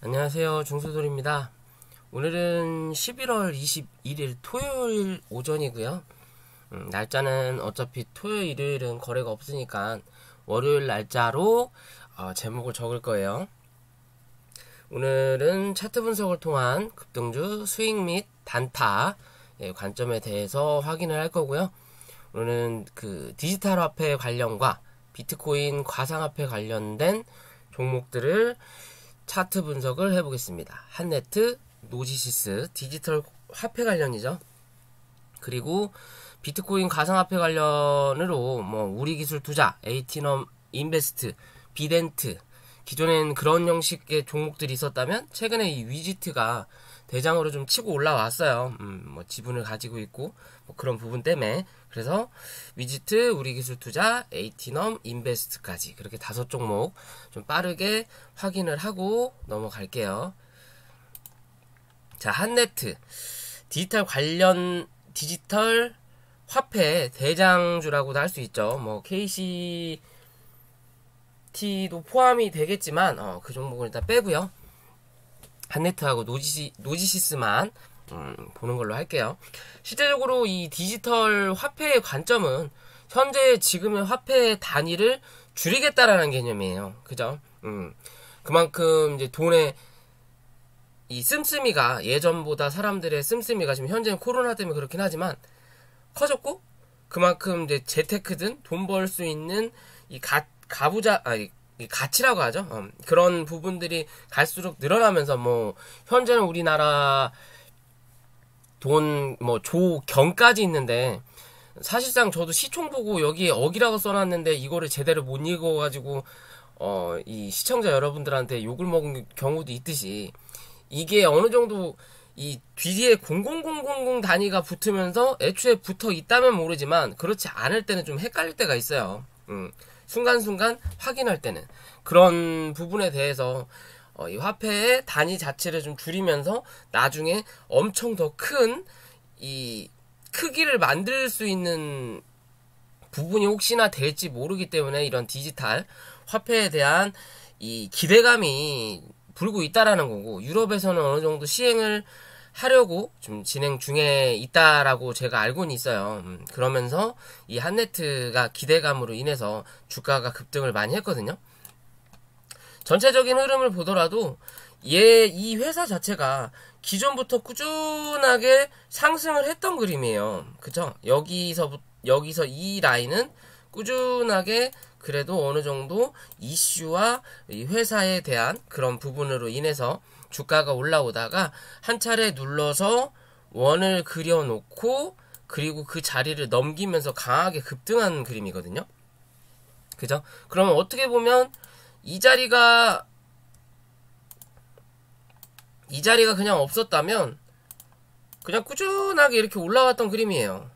안녕하세요. 중수돌입니다. 오늘은 11월 21일 토요일 오전이고요. 날짜는 어차피 토요일, 일요일은 거래가 없으니까 월요일 날짜로 제목을 적을 거예요. 오늘은 차트 분석을 통한 급등주 수익 및 단타 관점에 대해서 확인을 할 거고요. 오늘은 그 디지털 화폐 관련과 비트코인 가상화폐 관련된 종목들을 차트 분석을 해보겠습니다. 한네트, 노지시스, 디지털 화폐 관련이죠. 그리고 비트코인 가상화폐 관련으로 우리기술투자, 에이티넘 인베스트, 비덴트, 기존엔 그런 형식의 종목들이 있었다면 최근에 이 위지트가 대장으로 좀 치고 올라왔어요. 지분을 가지고 있고 그런 부분 때문에. 그래서 위지트, 우리기술투자, 에이티넘 인베스트까지 그렇게 5종목 좀 빠르게 확인을 하고 넘어갈게요. 자, 한네트 디지털 화폐 대장주라고도 할 수 있죠. KCT도 포함이 되겠지만 그 종목은 일단 빼고요. 한네트하고 노지시스만 보는 걸로 할게요. 실제적으로 이 디지털 화폐의 관점은 현재 지금의 화폐 단위를 줄이겠다라는 개념이에요. 그죠? 그만큼 이제 돈의 이 씀씀이가 예전보다 사람들의 씀씀이가 지금 현재는 코로나 때문에 그렇긴 하지만 커졌고, 그만큼 이제 재테크든 돈 벌 수 있는 이 가치라고 하죠. 그런 부분들이 갈수록 늘어나면서 현재는 우리나라 돈 조경까지 있는데, 사실상 저도 시총 보고 여기에 억이라고 써놨는데 이거를 제대로 못 읽어가지고 이 시청자 여러분들한테 욕을 먹은 경우도 있듯이, 이게 어느 정도 이 뒤에 0000 단위가 붙으면서 애초에 붙어 있다면 모르지만 그렇지 않을 때는 좀 헷갈릴 때가 있어요. 순간순간 확인할 때는 그런 부분에 대해서 이 화폐의 단위 자체를 좀 줄이면서 나중에 엄청 더 큰 이 크기를 만들 수 있는 부분이 혹시나 될지 모르기 때문에 이런 디지털 화폐에 대한 이 기대감이 불고 있다라는 거고, 유럽에서는 어느 정도 시행을 하려고 좀 진행 중에 있다라고 제가 알고는 있어요. 그러면서 이 한네트가 기대감으로 인해서 주가가 급등을 많이 했거든요. 전체적인 흐름을 보더라도 이 회사 자체가 기존부터 꾸준하게 상승을 했던 그림이에요. 그쵸? 여기서 이 라인은 꾸준하게 그래도 어느 정도 이슈와 이 회사에 대한 그런 부분으로 인해서 주가가 올라오다가 한 차례 눌러서 원을 그려놓고 그리고 그 자리를 넘기면서 강하게 급등한 그림이거든요. 그죠? 그러면 어떻게 보면 이 자리가 그냥 없었다면 그냥 꾸준하게 이렇게 올라왔던 그림이에요.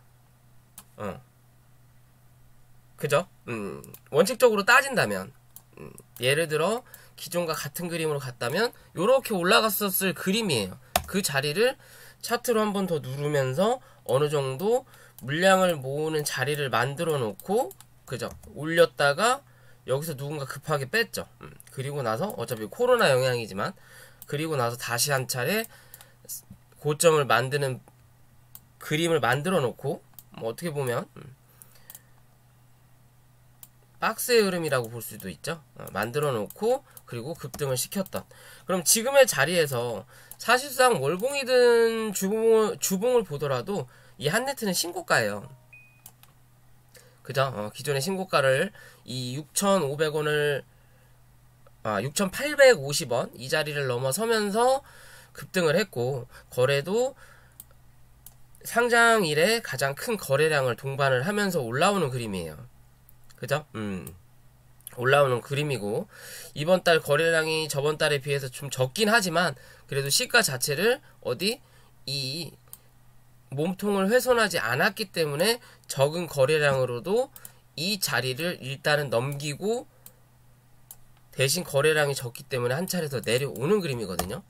그죠? 원칙적으로 따진다면, 예를 들어 기존과 같은 그림으로 갔다면 요렇게 올라갔었을 그림이에요. 그 자리를 차트로 한 번 더 누르면서 어느 정도 물량을 모으는 자리를 만들어 놓고, 그죠? 올렸다가 여기서 누군가 급하게 뺐죠. 그리고 나서 어차피 코로나 영향이지만 그리고 나서 다시 한 차례 고점을 만드는 그림을 만들어 놓고, 어떻게 보면 박스의 흐름이라고 볼 수도 있죠. 만들어 놓고 그리고 급등을 시켰던. 그럼 지금의 자리에서 사실상 월봉이든 주봉을 보더라도 이 한네트는 신고가예요. 그죠? 기존의 신고가를 이 6,500원을 6,850원 이 자리를 넘어서면서 급등을 했고, 거래도 상장 일에 가장 큰 거래량을 동반을 하면서 올라오는 그림이에요. 그죠? 올라오는 그림이고, 이번 달 거래량이 저번 달에 비해서 좀 적긴 하지만 그래도 시가 자체를 이 몸통을 훼손하지 않았기 때문에 적은 거래량으로도 이 자리를 일단은 넘기고, 대신 거래량이 적기 때문에 한 차례 더 내려오는 그림이거든요.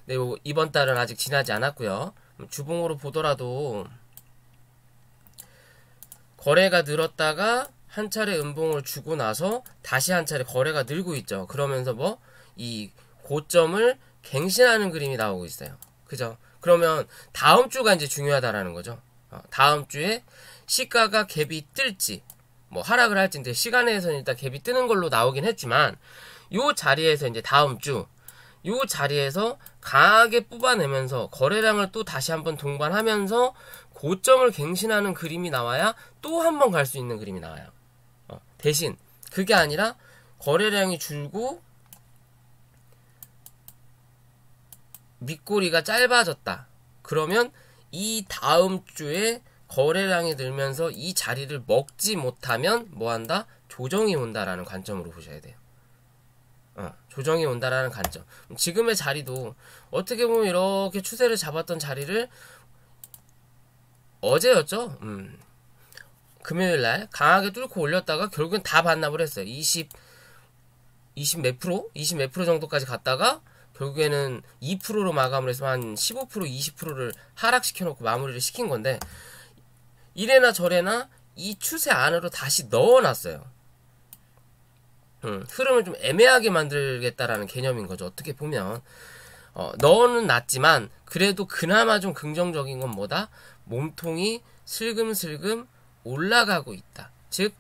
네, 이번 달은 아직 지나지 않았고요. 주봉으로 보더라도 거래가 늘었다가 한 차례 음봉을 주고 나서 다시 한 차례 거래가 늘고 있죠. 그러면서 이 고점을 갱신하는 그림이 나오고 있어요. 그죠? 그러면 다음 주가 이제 중요하다라는 거죠. 다음 주에 시가가 갭이 뜰지 뭐 하락을 할지 이제 시간에서는 일단 갭이 뜨는 걸로 나오긴 했지만 요 자리에서 이제 다음 주 요 자리에서 강하게 뽑아내면서 거래량을 또 다시 한번 동반하면서 고점을 갱신하는 그림이 나와야 또 한 번 갈 수 있는 그림이 나와요. 대신 그게 아니라 거래량이 줄고 밑꼬리가 짧아졌다. 그러면 이 다음 주에 거래량이 늘면서 이 자리를 먹지 못하면 뭐한다? 조정이 온다라는 관점으로 보셔야 돼요. 조정이 온다라는 관점. 지금의 자리도 어떻게 보면 이렇게 추세를 잡았던 자리를 어제였죠. 금요일날 강하게 뚫고 올렸다가 결국엔 다 반납을 했어요. 20 몇 프로? 20 몇 프로 정도까지 갔다가 결국에는 2%로 마감을 해서 한 15%, 20%를 하락시켜놓고 마무리를 시킨 건데 이래나 저래나 이 추세 안으로 다시 넣어놨어요. 흐름을 좀 애매하게 만들겠다라는 개념인 거죠. 어떻게 보면 넣어는 놨지만 그래도 그나마 좀 긍정적인 건 뭐다? 몸통이 슬금슬금 올라가고 있다. 즉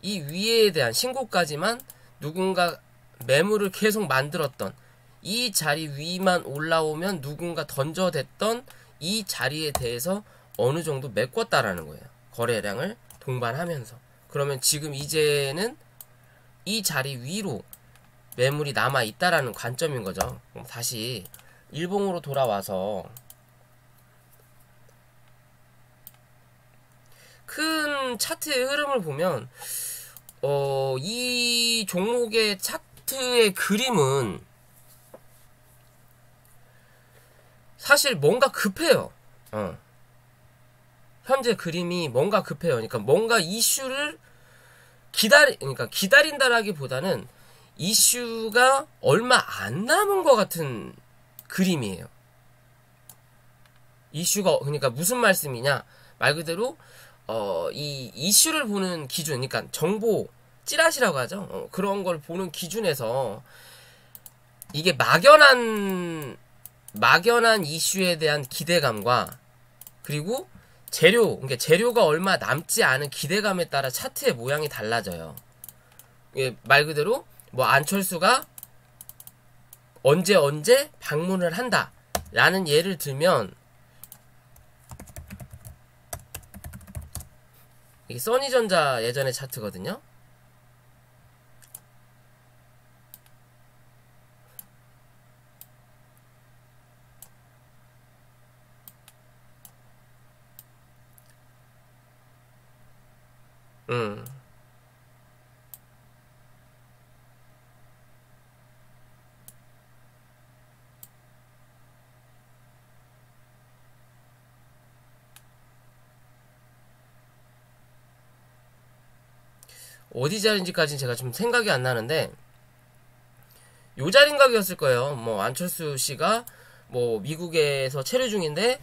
이 위에 대한 신고까지만 누군가 매물을 계속 만들었던 이 자리 위만 올라오면 누군가 던져댔던 이 자리에 대해서 어느 정도 메꿨다라는 거예요. 거래량을 동반하면서. 그러면 지금 이제는 이 자리 위로 매물이 남아있다라는 관점인 거죠. 다시 일봉으로 돌아와서 큰 차트의 흐름을 보면 이 종목의 차트의 그림은 사실 뭔가 급해요. 현재 그림이 뭔가 급해요. 그러니까 뭔가 이슈를 그러니까 기다린다라기보다는 이슈가 얼마 안 남은 것 같은 그림이에요. 이슈가 그러니까 무슨 말씀이냐? 말 그대로 이 이슈를 보는 기준, 그러니까 정보 찌라시라고 하죠. 그런 걸 보는 기준에서 이게 막연한 이슈에 대한 기대감과 그리고 그러니까 재료가 얼마 남지 않은 기대감에 따라 차트의 모양이 달라져요. 말 그대로 뭐 안철수가 언제 방문을 한다 라는 예를 들면 이게 써니전자 예전의 차트거든요. 어디 자리인지까지는 제가 좀 생각이 안 나는데 요 자리인가였을 거예요. 뭐 안철수 씨가 뭐 미국에서 체류 중인데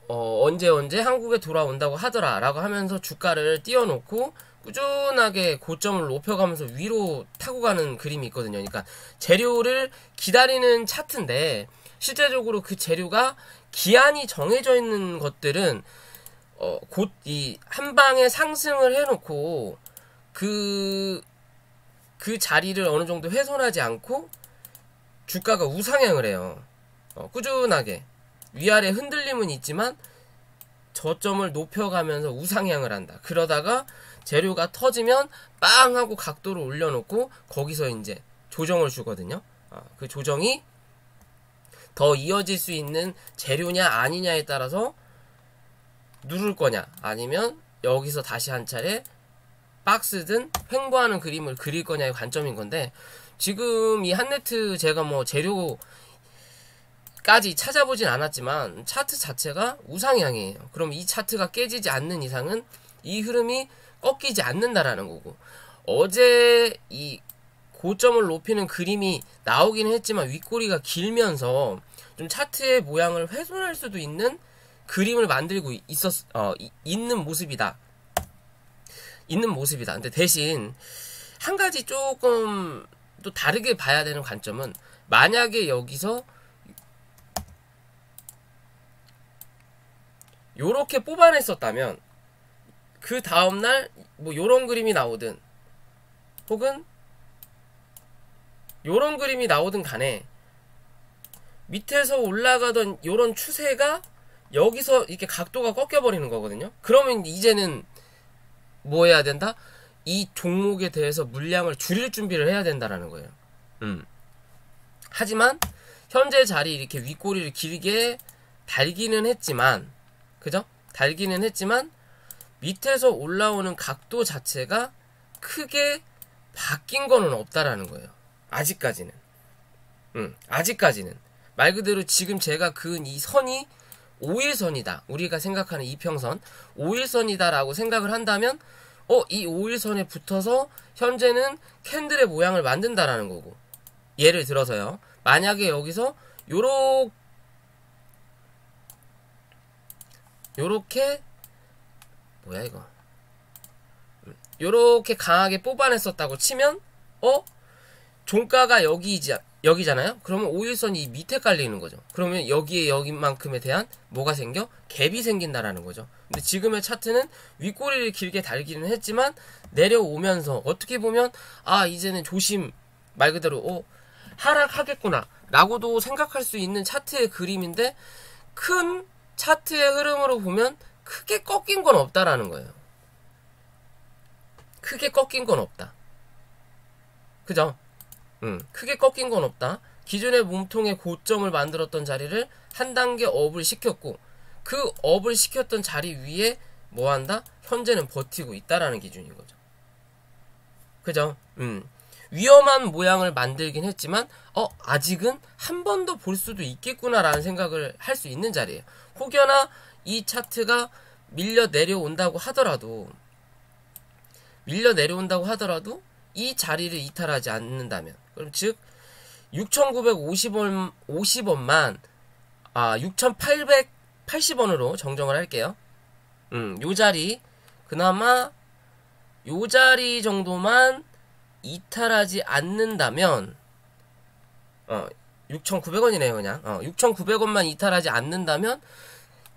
언제 한국에 돌아온다고 하더라라고 하면서 주가를 띄워놓고 꾸준하게 고점을 높여가면서 위로 타고 가는 그림이 있거든요. 그러니까 재료를 기다리는 차트인데 실제적으로 그 재료가 기한이 정해져 있는 것들은 곧 이 한 방에 상승을 해놓고 그 자리를 어느 정도 훼손하지 않고 주가가 우상향을 해요. 꾸준하게 위아래 흔들림은 있지만 저점을 높여가면서 우상향을 한다. 그러다가 재료가 터지면 빵 하고 각도를 올려놓고 거기서 이제 조정을 주거든요. 그 조정이 더 이어질 수 있는 재료냐 아니냐에 따라서 누를 거냐 아니면 여기서 다시 한 차례 박스든 횡보하는 그림을 그릴 거냐의 관점인 건데 지금 이 한네트 제가 뭐 재료까지 찾아보진 않았지만 차트 자체가 우상향이에요. 그럼 이 차트가 깨지지 않는 이상은 이 흐름이 꺾이지 않는다라는 거고 어제 이 고점을 높이는 그림이 나오긴 했지만 윗꼬리가 길면서 좀 차트의 모양을 훼손할 수도 있는 그림을 만들고 있는 모습이다. 근데 대신 한 가지 조금 또 다르게 봐야 되는 관점은, 만약에 여기서 요렇게 뽑아냈었다면 그 다음날 뭐 요런 그림이 나오든 혹은 요런 그림이 나오든 간에 밑에서 올라가던 요런 추세가 여기서 이렇게 각도가 꺾여버리는 거거든요. 그러면 이제는 뭐 해야 된다? 이 종목에 대해서 물량을 줄일 준비를 해야 된다라는 거예요. 하지만 현재 자리 이렇게 윗꼬리를 길게 달기는 했지만, 그죠? 달기는 했지만 밑에서 올라오는 각도 자체가 크게 바뀐 거는 없다라는 거예요. 아직까지는. 아직까지는. 말 그대로 지금 제가 그은 이 선이 5일선이다. 우리가 생각하는 이평선 5일선이다라고 생각을 한다면 이 5일선에 붙어서 현재는 캔들의 모양을 만든다라는 거고, 예를 들어서요. 만약에 여기서 요렇게 뭐야 이거, 요렇게 강하게 뽑아냈었다고 치면 종가가 여기잖아요. 그러면 5일선이 이 밑에 깔리는 거죠. 그러면 여기만큼에 대한 뭐가 생겨? 갭이 생긴다라는 거죠. 근데 지금의 차트는 윗꼬리를 길게 달기는 했지만 내려오면서 어떻게 보면 이제는 조심, 말 그대로 하락하겠구나 라고도 생각할 수 있는 차트의 그림인데, 큰 차트의 흐름으로 보면 크게 꺾인 건 없다라는 거예요. 크게 꺾인 건 없다. 그죠? 크게 꺾인 건 없다. 기존의 몸통의 고점을 만들었던 자리를 한 단계 업을 시켰고, 그 업을 시켰던 자리 위에 뭐 한다? 현재는 버티고 있다라는 기준인 거죠. 그죠? 위험한 모양을 만들긴 했지만 아직은 한 번 더 볼 수도 있겠구나라는 생각을 할 수 있는 자리예요. 혹여나 이 차트가 밀려 내려온다고 하더라도 이 자리를 이탈하지 않는다면, 그럼 즉 6,950원만 6,880원으로 정정을 할게요. 요 자리, 그나마 요 자리 정도만 이탈하지 않는다면 6,900원이네요. 그냥 6,900원만 이탈하지 않는다면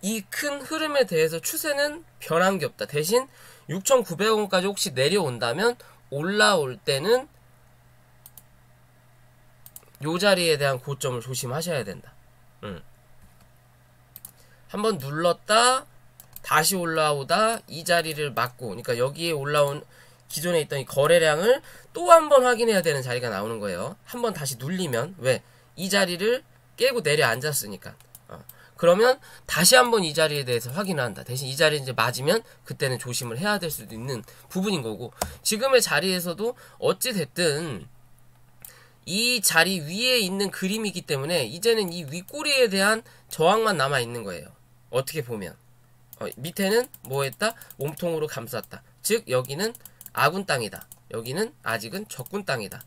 이 큰 흐름에 대해서 추세는 변한 게 없다. 대신 6,900원까지 혹시 내려온다면 올라올 때는 요 자리에 대한 고점을 조심하셔야 된다. 한번 눌렀다 다시 올라오다 이 자리를 막고, 그러니까 여기에 올라온 기존에 있던 이 거래량을 또 한 번 확인해야 되는 자리가 나오는 거예요. 한번 다시 눌리면, 왜? 이 자리를 깨고 내려앉았으니까. 그러면 다시 한번 이 자리에 대해서 확인을 한다. 대신 이 자리에 이제 맞으면 그때는 조심을 해야 될 수도 있는 부분인 거고, 지금의 자리에서도 어찌 됐든 이 자리 위에 있는 그림이기 때문에 이제는 이 윗꼬리에 대한 저항만 남아 있는 거예요. 어떻게 보면 밑에는 뭐 했다? 몸통으로 감쌌다. 즉 여기는 아군 땅이다. 여기는 아직은 적군 땅이다.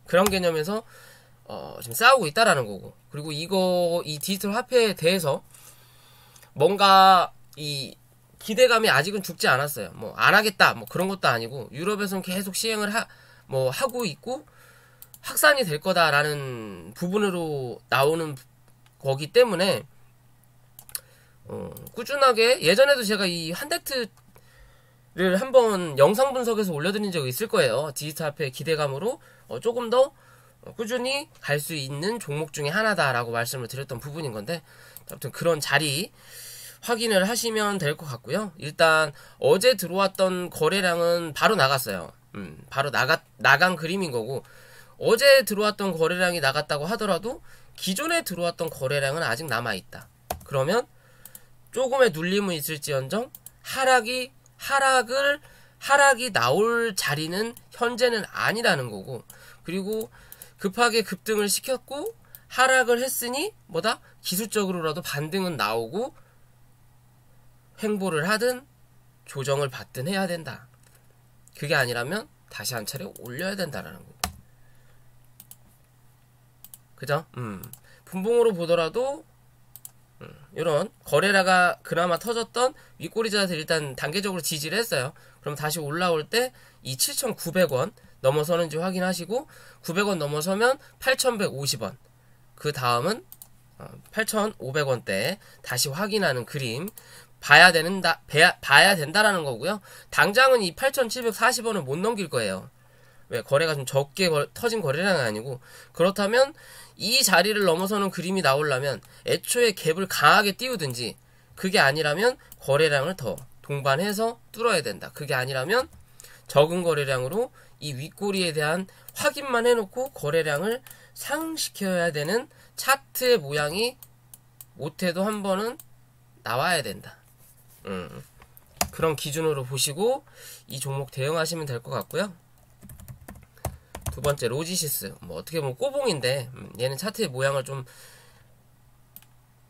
그런 개념에서 지금 싸우고 있다라는 거고, 그리고 이 디지털 화폐에 대해서 뭔가 이 기대감이 아직은 죽지 않았어요. 뭐 안 하겠다 뭐 그런 것도 아니고, 유럽에서는 계속 시행을 하고 있고 확산이 될 거다라는 부분으로 나오는 거기 때문에 꾸준하게, 예전에도 제가 이 한데트를 한번 영상 분석해서 올려드린 적이 있을 거예요. 디지털 화폐의 기대감으로 조금 더 꾸준히 갈 수 있는 종목 중에 하나다라고 말씀을 드렸던 부분인 건데, 아무튼 그런 자리 확인을 하시면 될 것 같고요. 일단 어제 들어왔던 거래량은 바로 나갔어요. 바로 나간 그림인 거고, 어제 들어왔던 거래량이 나갔다고 하더라도 기존에 들어왔던 거래량은 아직 남아있다. 그러면 조금의 눌림은 있을지언정 하락이 나올 자리는 현재는 아니라는 거고, 그리고 급하게 급등을 시켰고 하락을 했으니 뭐다? 기술적으로라도 반등은 나오고 횡보를 하든 조정을 받든 해야 된다. 그게 아니라면 다시 한 차례 올려야 된다라는 거고. 그죠? 분봉으로 보더라도 이런 거래라가 그나마 터졌던 윗꼬리 자들 일단 단계적으로 지지를 했어요. 그럼 다시 올라올 때 이 7,900원 넘어서는지 확인하시고 900원 넘어서면 8,150원. 그 다음은 8,500원대 다시 확인하는 그림 봐야 된다라는 거고요. 당장은 이 8,740원을 못 넘길 거예요. 왜? 거래가 좀 적게 터진 거래량이 아니고. 그렇다면 이 자리를 넘어서는 그림이 나오려면 애초에 갭을 강하게 띄우든지, 그게 아니라면 거래량을 더 동반해서 뚫어야 된다. 그게 아니라면 적은 거래량으로 이 윗꼬리에 대한 확인만 해놓고 거래량을 상승시켜야 되는 차트의 모양이 못해도 한 번은 나와야 된다. 그런 기준으로 보시고 이 종목 대응하시면 될 것 같고요. 두 번째 로지시스, 뭐 어떻게 보면 꼬봉인데 얘는 차트의 모양을 좀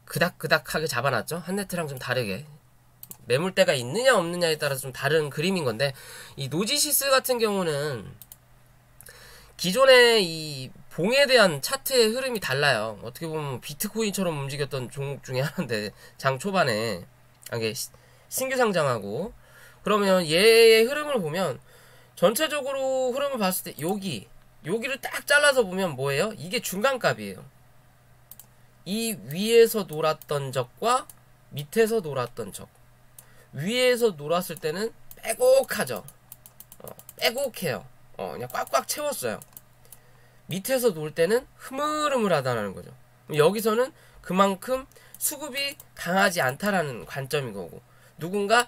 그닥그닥하게 잡아놨죠. 한네트랑 좀 다르게 매물대가 있느냐 없느냐에 따라서 좀 다른 그림인 건데, 이 노지시스 같은 경우는 기존의 이 봉에 대한 차트의 흐름이 달라요. 어떻게 보면 비트코인처럼 움직였던 종목 중에 하나인데, 장 초반에 이게 신규 상장하고, 그러면 얘의 흐름을 보면 전체적으로 흐름을 봤을 때 여기를 딱 잘라서 보면 뭐예요? 이게 중간값이에요. 이 위에서 놀았던 적과 밑에서 놀았던 적. 위에서 놀았을 때는 빼곡하죠. 빼곡해요. 그냥 꽉꽉 채웠어요. 밑에서 놀 때는 흐물흐물하다는 거죠. 여기서는 그만큼 수급이 강하지 않다라는 관점인 거고, 누군가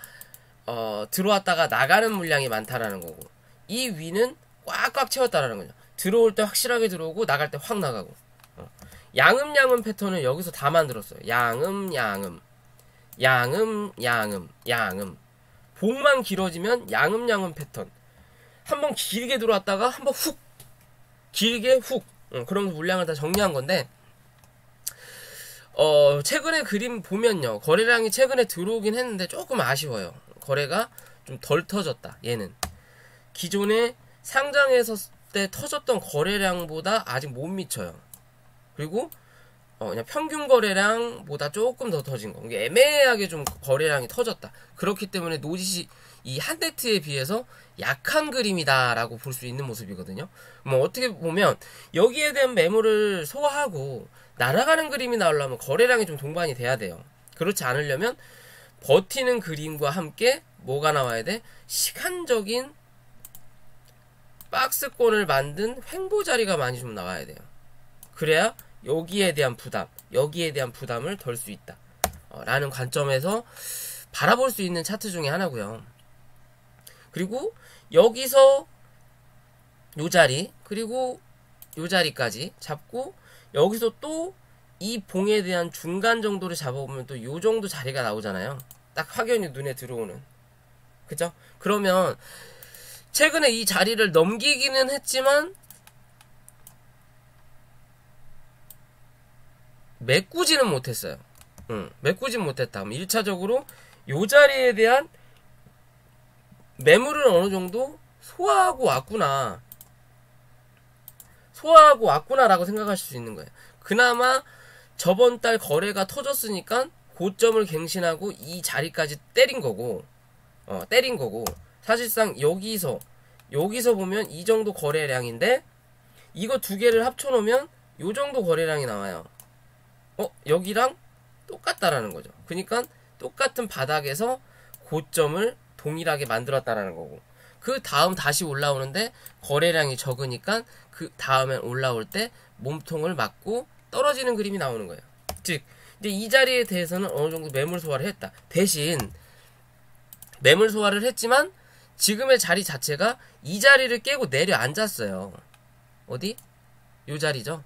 들어왔다가 나가는 물량이 많다라는 거고, 이 위는 꽉꽉 채웠다라는 거죠. 들어올 때 확실하게 들어오고 나갈 때 확 나가고. 양음양음 패턴을 여기서 다 만들었어요. 양음양음, 양음. 봉만 길어지면 양음양음 패턴. 한번 길게 들어왔다가 한번 훅, 길게 훅. 그러면서 물량을 다 정리한 건데, 최근에 그림 보면요, 거래량이 최근에 들어오긴 했는데 조금 아쉬워요. 거래가 좀 덜 터졌다. 얘는 기존에 상장했을 때 터졌던 거래량보다 아직 못 미쳐요. 그리고 그냥 평균 거래량보다 조금 더 터진 거. 이게 애매하게 좀 거래량이 터졌다. 그렇기 때문에 노지시 이 한네트에 비해서 약한 그림이다라고 볼 수 있는 모습이거든요. 뭐 어떻게 보면 여기에 대한 매물을 소화하고 날아가는 그림이 나오려면 거래량이 좀 동반이 돼야 돼요. 그렇지 않으려면 버티는 그림과 함께 뭐가 나와야 돼? 시간적인 박스권을 만든 횡보 자리가 많이 좀 나와야 돼요. 그래야 여기에 대한 부담을 덜 수 있다. 라는 관점에서 바라볼 수 있는 차트 중에 하나고요. 그리고 여기서 요 자리, 그리고 요 자리까지 잡고 여기서 또 이 봉에 대한 중간 정도를 잡아보면 또 요 정도 자리가 나오잖아요. 딱 확연히 눈에 들어오는. 그죠? 그러면 최근에 이 자리를 넘기기는 했지만 메꾸지는 못했어요. 메꾸지는 못했다. 그럼 1차적으로 요 자리에 대한 매물을 어느 정도 소화하고 왔구나라고 생각하실 수 있는 거예요. 그나마 저번 달 거래가 터졌으니까 고점을 갱신하고 이 자리까지 때린 거고, 사실상 여기서 보면 이 정도 거래량인데, 이거 두 개를 합쳐놓으면 요 정도 거래량이 나와요. 여기랑 똑같다라는 거죠. 그러니까 똑같은 바닥에서 고점을 동일하게 만들었다라는 거고, 그 다음 다시 올라오는데 거래량이 적으니까 그 다음에 올라올 때 몸통을 맞고 떨어지는 그림이 나오는 거예요. 즉 이제 이 자리에 대해서는 어느 정도 매물 소화를 했다. 대신 매물 소화를 했지만 지금의 자리 자체가 이 자리를 깨고 내려앉았어요. 어디? 요 자리죠.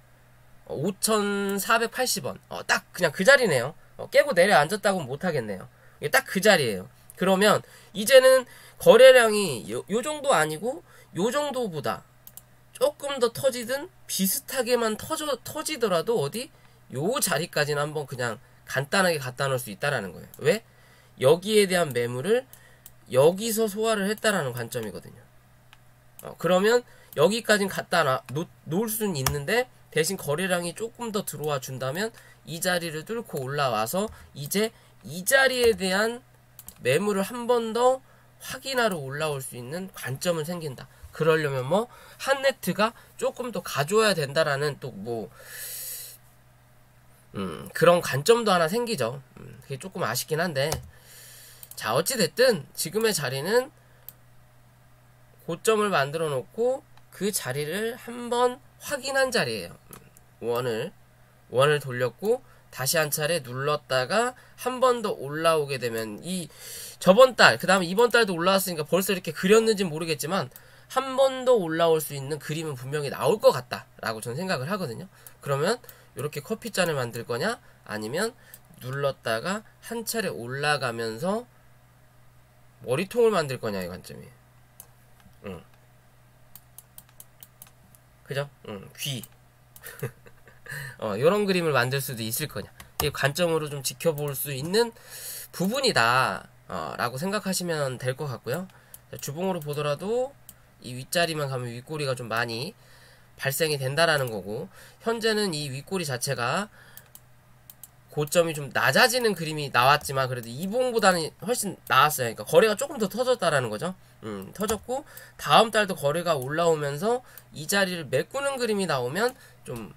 5,480원. 딱 그냥 그 자리네요. 깨고 내려앉았다고는 못하겠네요. 이게 딱 그 자리예요. 그러면 이제는 거래량이 요 정도 아니고 요 정도보다 조금 더 터지든 비슷하게만 터지더라도 어디? 요 자리까지는 한번 그냥 간단하게 갖다 놓을 수 있다라는 거예요. 왜? 여기에 대한 매물을 여기서 소화를 했다라는 관점이거든요. 그러면 여기까지는 갖다 놓을 수는 있는데, 대신 거래량이 조금 더 들어와 준다면 이 자리를 뚫고 올라와서 이제 이 자리에 대한 매물을 한 번 더 확인하러 올라올 수 있는 관점은 생긴다. 그러려면 뭐 한 네트가 조금 더 가져와야 된다라는 또 뭐 그런 관점도 하나 생기죠. 그게 조금 아쉽긴 한데, 자 어찌됐든 지금의 자리는 고점을 만들어 놓고 그 자리를 한번 확인한 자리예요. 원을 돌렸고 다시 한 차례 눌렀다가 한 번 더 올라오게 되면, 이 저번 달 그 다음에 이번 달도 올라왔으니까 벌써 이렇게 그렸는지 모르겠지만 한 번 더 올라올 수 있는 그림은 분명히 나올 것 같다 라고 저는 생각을 하거든요. 그러면 이렇게 커피잔을 만들 거냐, 아니면 눌렀다가 한 차례 올라가면서 머리통을 만들 거냐, 이 관점이에요. 그죠? 귀. 요런 그림을 만들 수도 있을 거냐. 이 관점으로 좀 지켜볼 수 있는 부분이다. 라고 생각하시면 될 것 같고요. 주봉으로 보더라도 이 윗자리만 가면 윗꼬리가 좀 많이 발생이 된다라는 거고, 현재는 이 윗꼬리 자체가 고점이 좀 낮아지는 그림이 나왔지만 그래도 이봉보다는 훨씬 나았어요. 그러니까 거래가 조금 더 터졌다라는 거죠. 터졌고 다음 달도 거래가 올라오면서 이 자리를 메꾸는 그림이 나오면 좀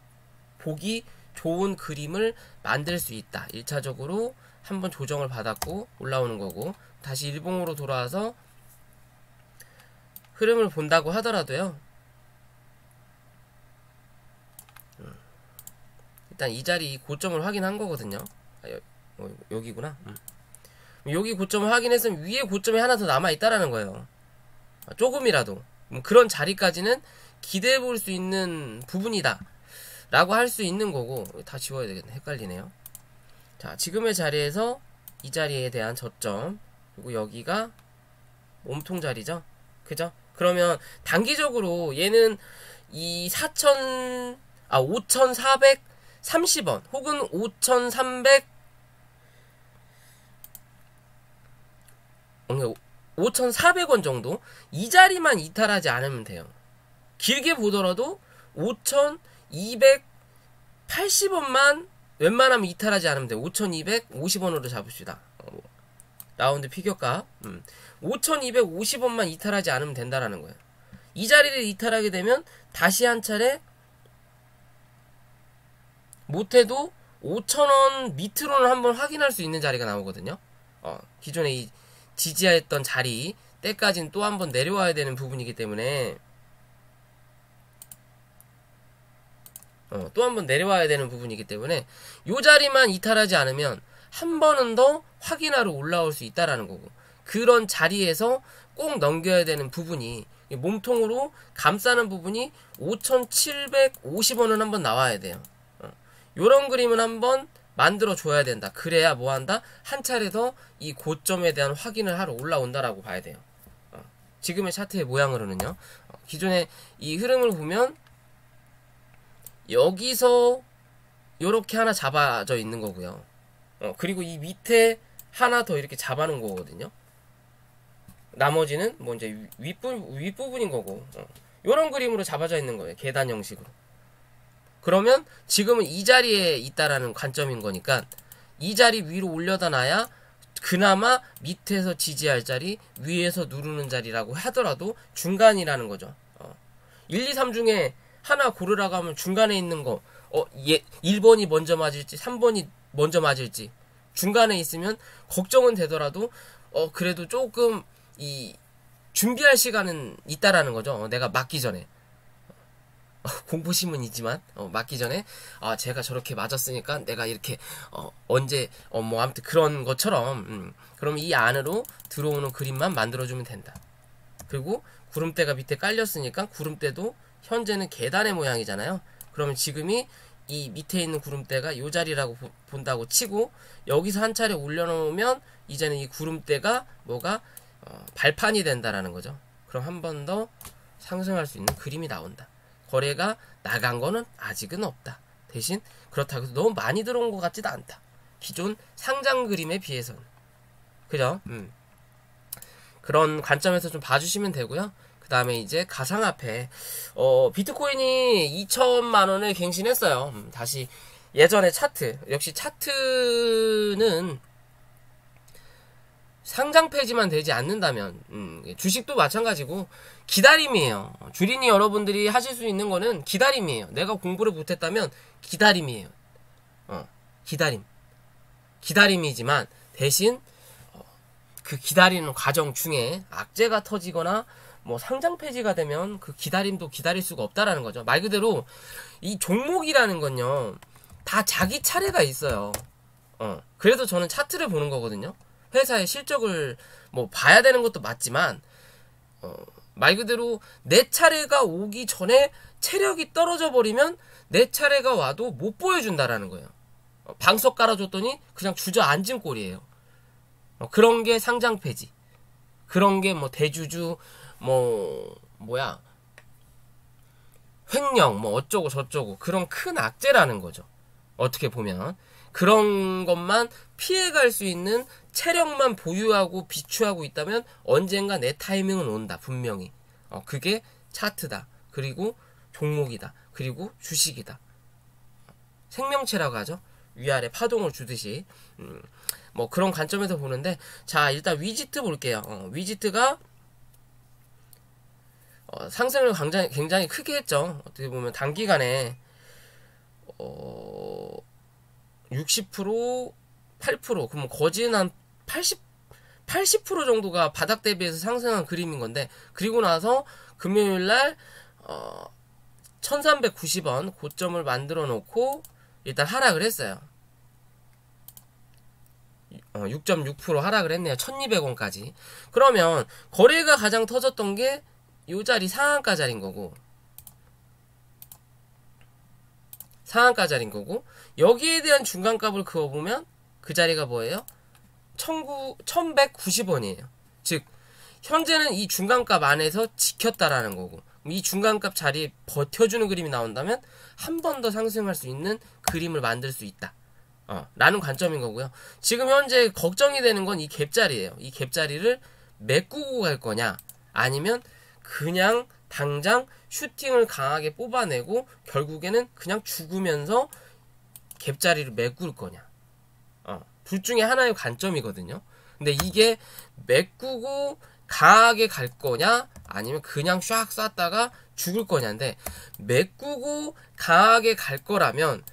보기 좋은 그림을 만들 수 있다. 1차적으로 한번 조정을 받았고 올라오는 거고, 다시 일봉으로 돌아와서 흐름을 본다고 하더라도요, 일단 이 자리 고점을 확인한 거거든요. 여기구나. 여기 고점을 확인했으면 위에 고점이 하나 더 남아있다라는 거예요. 조금이라도 그런 자리까지는 기대해 볼 수 있는 부분이다 라고 할 수 있는 거고. 다 지워야 되겠네, 헷갈리네요. 자, 지금의 자리에서 이 자리에 대한 저점, 그리고 여기가 몸통 자리죠. 그죠? 그러면 단기적으로 얘는 이 5,430원 혹은 5,400원 정도, 이 자리만 이탈하지 않으면 돼요. 길게 보더라도 5,280원만 웬만하면 이탈하지 않으면 돼요. 5,250원으로 잡읍시다. 라운드 피겨가 5,250원만 이탈하지 않으면 된다라는 거예요. 이 자리를 이탈하게 되면 다시 한 차례 못해도 5,000원 밑으로는 한번 확인할 수 있는 자리가 나오거든요. 기존에 이 지지했던 자리 때까지는 또 한번 내려와야 되는 부분이기 때문에 또 한번 내려와야 되는 부분이기 때문에 요 자리만 이탈하지 않으면 한 번은 더 확인하러 올라올 수 있다라는 거고, 그런 자리에서 꼭 넘겨야 되는 부분이, 몸통으로 감싸는 부분이 5,750원은 한번 나와야 돼요. 요런 그림은 한번 만들어 줘야 된다. 그래야 뭐 한다? 한 차례 더 이 고점에 대한 확인을 하러 올라온다라고 봐야 돼요. 지금의 차트의 모양으로는요. 기존의 이 흐름을 보면 여기서 요렇게 하나 잡아져 있는 거고요. 그리고 이 밑에 하나 더 이렇게 잡아놓은 거거든요. 나머지는 뭐 이제 윗부분인 거고, 요런 그림으로 잡아져 있는 거예요. 계단 형식으로. 그러면 지금은 이 자리에 있다라는 관점인 거니까 이 자리 위로 올려다 놔야 그나마 밑에서 지지할 자리, 위에서 누르는 자리라고 하더라도 중간이라는 거죠. 1, 2, 3 중에 하나 고르라고 하면 중간에 있는 거, 1번이 먼저 맞을지 3번이 먼저 맞을지 중간에 있으면 걱정은 되더라도 그래도 조금 이 준비할 시간은 있다라는 거죠. 내가 맞기 전에. 공포심은이지만 맞기 전에 제가 저렇게 맞았으니까 내가 이렇게 언제 뭐 아무튼 그런 것처럼 그럼 이 안으로 들어오는 그림만 만들어주면 된다. 그리고 구름대가 밑에 깔렸으니까 구름대도 현재는 계단의 모양이잖아요. 그러면 지금이 이 밑에 있는 구름대가 이 자리라고 본다고 치고 여기서 한 차례 올려놓으면 이제는 이 구름대가 뭐가 발판이 된다라는 거죠. 그럼 한 번 더 상승할 수 있는 그림이 나온다. 거래가 나간 거는 아직은 없다. 대신 그렇다고 해서 너무 많이 들어온 것 같지도 않다. 기존 상장 그림에 비해서는. 그죠? 그런 관점에서 좀 봐주시면 되고요. 그 다음에 이제 가상화폐. 비트코인이 2천만원을 갱신했어요. 다시 예전의 차트. 역시 차트는 상장 폐지만 되지 않는다면, 주식도 마찬가지고, 기다림이에요. 주린이 여러분들이 하실 수 있는 거는 기다림이에요. 내가 공부를 못했다면 기다림이에요. 기다림. 기다림이지만 대신 그 기다리는 과정 중에 악재가 터지거나 뭐 상장 폐지가 되면 그 기다림도 기다릴 수가 없다라는 거죠. 말 그대로 이 종목이라는 건요, 다 자기 차례가 있어요. 그래서 저는 차트를 보는 거거든요. 회사의 실적을 뭐 봐야 되는 것도 맞지만, 말 그대로 내 차례가 오기 전에 체력이 떨어져 버리면 내 차례가 와도 못 보여준다라는 거예요. 방석 깔아줬더니 그냥 주저앉은 꼴이에요. 그런 게 상장 폐지. 그런 게 뭐 대주주, 횡령, 뭐 어쩌고 저쩌고 그런 큰 악재라는 거죠. 어떻게 보면. 그런 것만 피해갈 수 있는 체력만 보유하고 비추하고 있다면 언젠가 내 타이밍은 온다. 분명히. 그게 차트다. 그리고 종목이다. 그리고 주식이다. 생명체라고 하죠. 위아래 파동을 주듯이. 뭐 그런 관점에서 보는데, 자, 일단 위지트 볼게요. 위지트가 상승을 굉장히 크게 했죠. 어떻게 보면 단기간에 60%, 8%, 그럼 거진 한 80% 정도가 바닥 대비해서 상승한 그림인 건데, 그리고 나서 금요일날 1390원 고점을 만들어 놓고 일단 하락을 했어요. 6.6% 하락을 했네요. 1200원까지. 그러면 거래가 가장 터졌던 게 요 자리 상한가 자리인 거고, 여기에 대한 중간값을 그어보면 그 자리가 뭐예요? 1190원이에요. 즉 현재는 이 중간값 안에서 지켰다라는 거고, 이 중간값 자리에 버텨주는 그림이 나온다면 한 번 더 상승할 수 있는 그림을 만들 수 있다, 라는 관점인 거고요. 지금 현재 걱정이 되는 건 이 갭자리예요. 이 갭자리를 메꾸고 갈 거냐, 아니면 그냥 당장 슈팅을 강하게 뽑아내고 결국에는 그냥 죽으면서 갭자리를 메꿀 거냐. 둘 중에 하나의 관점이거든요. 근데 이게 메꾸고 강하게 갈 거냐, 아니면 그냥 샥 쐈다가 죽을 거냐인데, 메꾸고 강하게 갈 거라면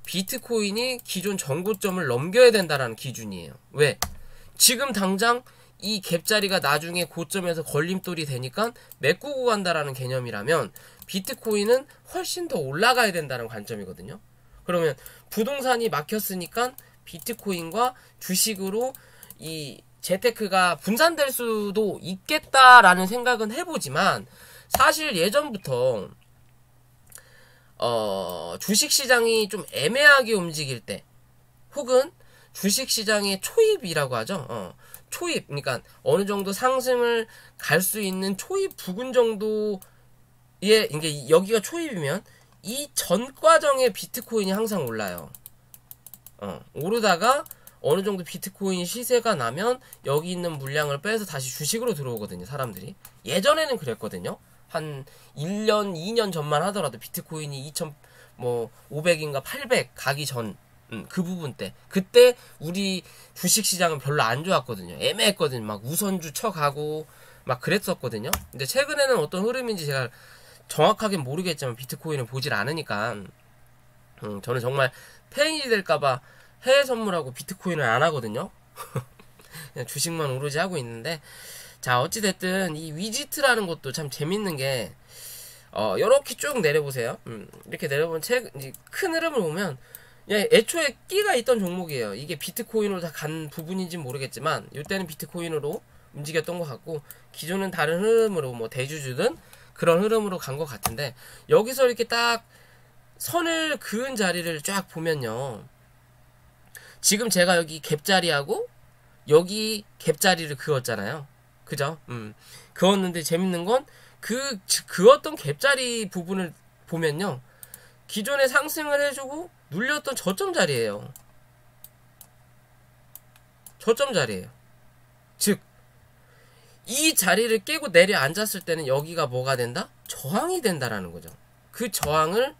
비트코인이 기존 전고점을 넘겨야 된다라는 기준이에요. 왜? 지금 당장 이 갭자리가 나중에 고점에서 걸림돌이 되니까 메꾸고 간다라는 개념이라면 비트코인은 훨씬 더 올라가야 된다는 관점이거든요. 그러면 부동산이 막혔으니까 비트코인과 주식으로 이 재테크가 분산될 수도 있겠다라는 생각은 해보지만, 사실 예전부터 주식시장이 좀 애매하게 움직일 때, 혹은 주식시장의 초입이라고 하죠. 초입, 그러니까 어느 정도 상승을 갈 수 있는 초입 부근 정도의, 이게 여기가 초입이면 이 전 과정에 비트코인이 항상 올라요. 오르다가 어느 정도 비트코인 시세가 나면 여기 있는 물량을 빼서 다시 주식으로 들어오거든요, 사람들이. 예전에는 그랬거든요. 한 1년, 2년 전만 하더라도 비트코인이 2,500인가 800 가기 전, 그 부분 때. 그때 우리 주식시장은 별로 안 좋았거든요. 애매했거든요. 막 우선주 쳐가고 막 그랬었거든요. 근데 최근에는 어떤 흐름인지 제가 정확하게 모르겠지만 비트코인을 보질 않으니까, 저는 정말 팬이 될까봐 해외 선물하고 비트코인을 안 하거든요. 그냥 주식만 오로지 하고 있는데, 자, 어찌됐든 이 위지트라는 것도 참 재밌는 게, 요렇게 쭉 내려보세요. 이렇게 내려보면 큰 흐름을 보면, 애초에 끼가 있던 종목이에요. 이게 비트코인으로 다 간 부분인지는 모르겠지만, 이때는 비트코인으로 움직였던 것 같고, 기존은 다른 흐름으로 뭐 대주주든 그런 흐름으로 간 것 같은데, 여기서 이렇게 딱 선을 그은 자리를 쫙 보면요, 지금 제가 여기 갭자리하고 여기 갭자리를 그었잖아요. 그죠? 그었는데 재밌는 건 그었던 갭자리 부분을 보면요, 기존에 상승을 해주고 눌렸던 저점 자리예요. 저점 자리예요. 즉, 이 자리를 깨고 내려앉았을 때는 여기가 뭐가 된다? 저항이 된다라는 거죠. 그 저항을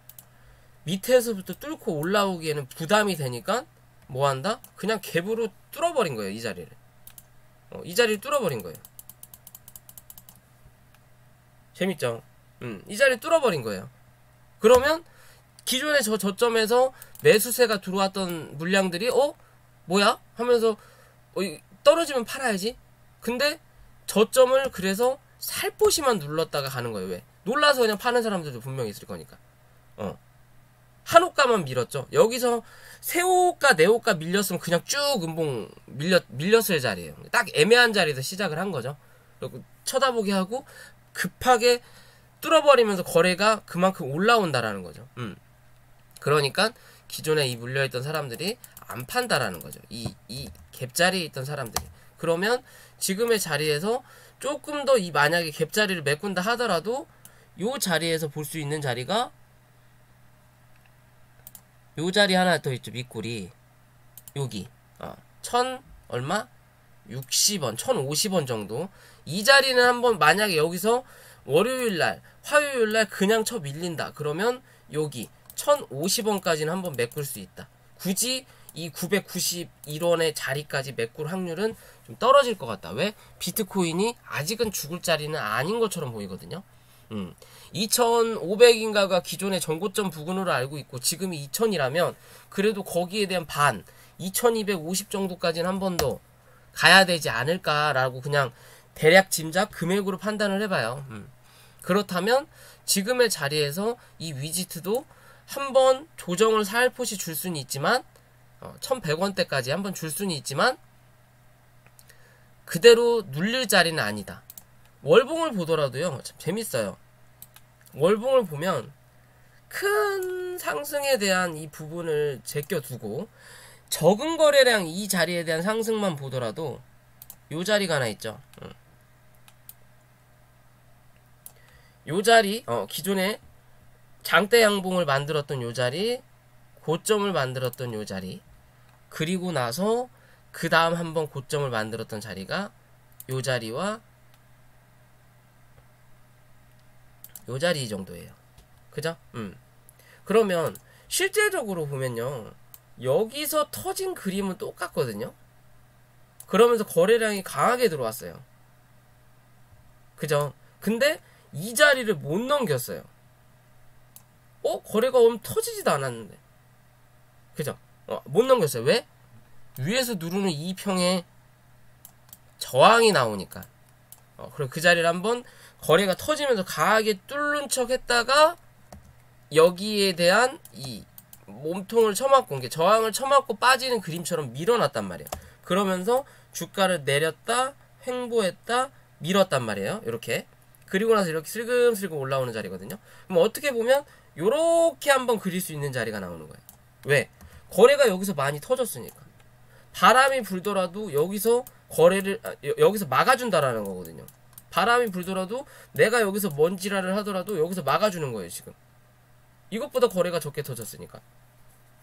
밑에서부터 뚫고 올라오기에는 부담이 되니까 뭐 한다? 그냥 갭으로 뚫어버린 거예요, 이 자리를. 이 자리를 뚫어버린 거예요. 재밌죠? 이 자리 뚫어버린 거예요. 그러면 기존의 저 저점에서 매수세가 들어왔던 물량들이 뭐야? 하면서 떨어지면 팔아야지. 근데 저점을 그래서 살포시만 눌렀다가 가는 거예요. 왜? 놀라서 그냥 파는 사람들도 분명히 있을 거니까. 한 호가만 밀었죠. 여기서 세 호가, 네 호가 밀렸으면 그냥 쭉 음봉 밀렸을 자리예요. 딱 애매한 자리에서 시작을 한 거죠. 그리고 쳐다보게 하고 급하게 뚫어버리면서 거래가 그만큼 올라온다라는 거죠. 그러니까 기존에 이 물려있던 사람들이 안 판다라는 거죠. 이 갭자리에 있던 사람들이. 그러면 지금의 자리에서 조금 더 만약에 갭자리를 메꾼다 하더라도 요 자리에서 볼 수 있는 자리가 요 자리 하나 더 있죠. 밑골이 여기 1000 얼마? 60원, 1050원 정도. 이 자리는 한번 만약에 여기서 월요일날, 화요일날 그냥 쳐 밀린다. 그러면 여기 1050원까지는 한번 메꿀 수 있다. 굳이 이 991원의 자리까지 메꿀 확률은 좀 떨어질 것 같다. 왜? 비트코인이 아직은 죽을 자리는 아닌 것처럼 보이거든요. 2500인가가 기존의 전고점 부근으로 알고 있고 지금이 2000이라면 그래도 거기에 대한 반 2250 정도까지는 한 번 더 가야 되지 않을까라고 그냥 대략 짐작 금액으로 판단을 해봐요. 그렇다면 지금의 자리에서 이 위지트도 한번 조정을 살포시 줄 수는 있지만 1100원대까지 한번 줄 수는 있지만 그대로 눌릴 자리는 아니다. 월봉을 보더라도요. 참 재밌어요. 월봉을 보면 큰 상승에 대한 이 부분을 제껴두고 적은 거래량 이 자리에 대한 상승만 보더라도 요 자리가 하나 있죠. 요 자리 기존에 장대 양봉을 만들었던 요 자리, 고점을 만들었던 요 자리, 그리고 나서 그 다음 한번 고점을 만들었던 자리가 요 자리와 요 자리 정도예요. 그죠? 그러면 실제적으로 보면요. 여기서 터진 그림은 똑같거든요. 그러면서 거래량이 강하게 들어왔어요. 그죠? 근데 이 자리를 못 넘겼어요. 거래가 터지지도 않았는데. 그죠? 못 넘겼어요. 왜? 위에서 누르는 2평에 저항이 나오니까. 그리고 그 자리를 한번 거래가 터지면서 강하게 뚫는 척 했다가 여기에 대한 이 몸통을 쳐맞고 저항을 쳐맞고 빠지는 그림처럼 밀어놨단 말이에요. 그러면서 주가를 내렸다 횡보했다 밀었단 말이에요. 이렇게. 그리고 나서 이렇게 슬금슬금 올라오는 자리거든요. 그럼 어떻게 보면 요렇게 한번 그릴 수 있는 자리가 나오는 거예요. 왜? 거래가 여기서 많이 터졌으니까. 바람이 불더라도 여기서 거래를 여기서 막아준다라는 거거든요. 바람이 불더라도 내가 여기서 뭔 지랄을 하더라도 여기서 막아주는 거예요. 지금 이것보다 거래가 적게 터졌으니까